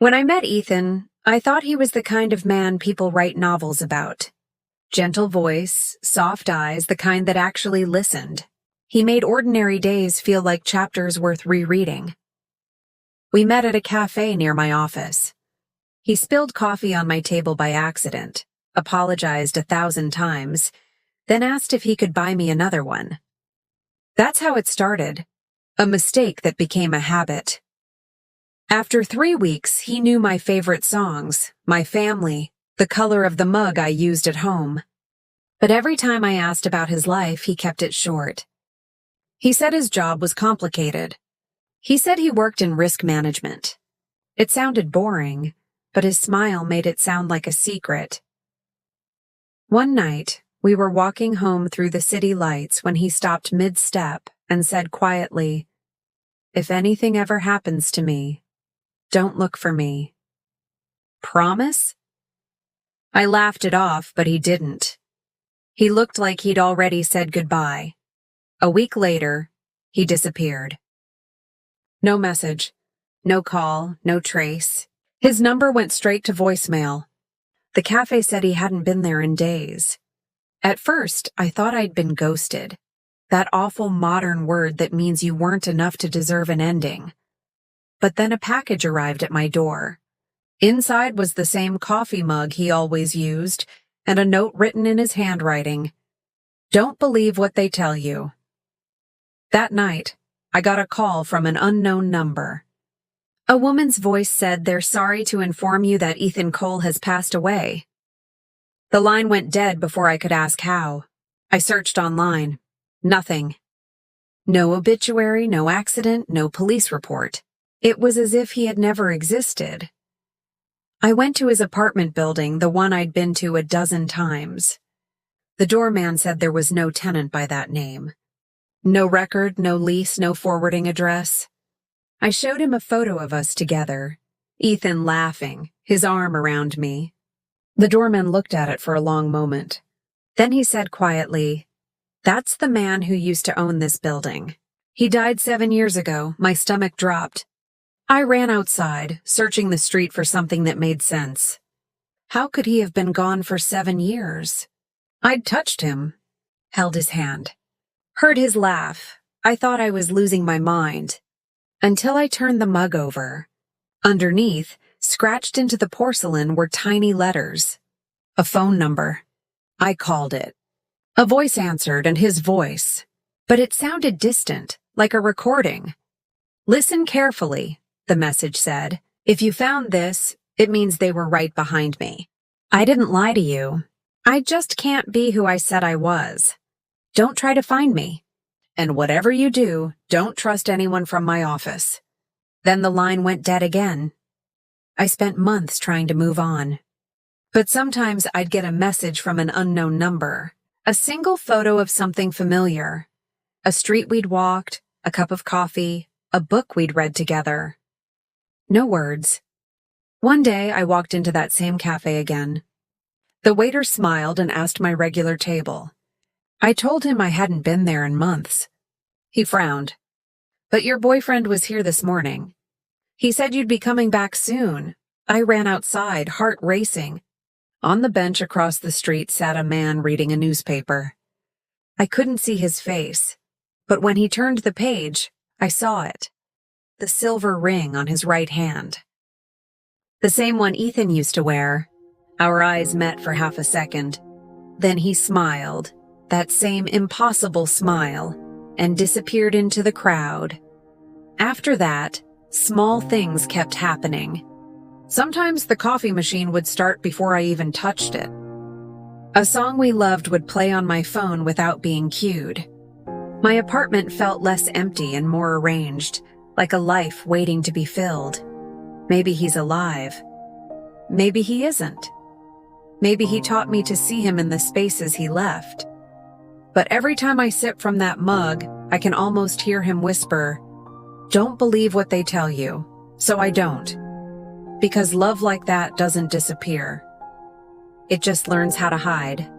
When I met Ethan, I thought he was the kind of man people write novels about. Gentle voice, soft eyes, the kind that actually listened. He made ordinary days feel like chapters worth rereading. We met at a cafe near my office. He spilled coffee on my table by accident, apologized 1,000 times, then asked if he could buy me another one. That's how it started, a mistake that became a habit. After 3 weeks, he knew my favorite songs, my family, the color of the mug I used at home. But every time I asked about his life, he kept it short. He said his job was complicated. He said he worked in risk management. It sounded boring, but his smile made it sound like a secret. One night, we were walking home through the city lights when he stopped mid-step and said quietly, "If anything ever happens to me, don't look for me." Promise? I laughed it off, but he didn't. He looked like he'd already said goodbye. A week later, he disappeared. No message, no call, no trace. His number went straight to voicemail. The cafe said he hadn't been there in days. At first, I thought I'd been ghosted. That awful modern word that means you weren't enough to deserve an ending. But then a package arrived at my door. Inside was the same coffee mug he always used, and a note written in his handwriting. "Don't believe what they tell you." That night, I got a call from an unknown number. A woman's voice said they're sorry to inform you that Ethan Cole has passed away. The line went dead before I could ask how. I searched online. Nothing. No obituary, no accident, no police report. It was as if he had never existed. I went to his apartment building, the one I'd been to a dozen times. The doorman said there was no tenant by that name. No record, no lease, no forwarding address. I showed him a photo of us together, Ethan laughing, his arm around me. The doorman looked at it for a long moment. Then he said quietly, "That's the man who used to own this building. He died 7 years ago." My stomach dropped. I ran outside, searching the street for something that made sense. How could he have been gone for 7 years? I'd touched him, held his hand, heard his laugh. I thought I was losing my mind. Until I turned the mug over. Underneath, scratched into the porcelain, were tiny letters. A phone number. I called it. A voice answered, and his voice. But it sounded distant, like a recording. "Listen carefully," the message said. "If you found this, it means they were right behind me. I didn't lie to you. I just can't be who I said I was. Don't try to find me. And whatever you do, don't trust anyone from my office." Then the line went dead again. I spent months trying to move on. But sometimes I'd get a message from an unknown number. A single photo of something familiar. A street we'd walked, a cup of coffee, a book we'd read together. No words. One day I walked into that same cafe again. The waiter smiled and asked my regular table. I told him I hadn't been there in months. He frowned. "But your boyfriend was here this morning. He said you'd be coming back soon." I ran outside, heart racing. On the bench across the street sat a man reading a newspaper. I couldn't see his face, but when he turned the page, I saw it. The silver ring on his right hand. The same one Ethan used to wear. Our eyes met for half a second. Then he smiled, that same impossible smile, and disappeared into the crowd. After that, small things kept happening. Sometimes the coffee machine would start before I even touched it. A song we loved would play on my phone without being cued. My apartment felt less empty and more arranged, like a life waiting to be filled. Maybe he's alive. Maybe he isn't. Maybe he taught me to see him in the spaces he left. But every time I sip from that mug, I can almost hear him whisper, "Don't believe what they tell you." So I don't. Because love like that doesn't disappear. It just learns how to hide.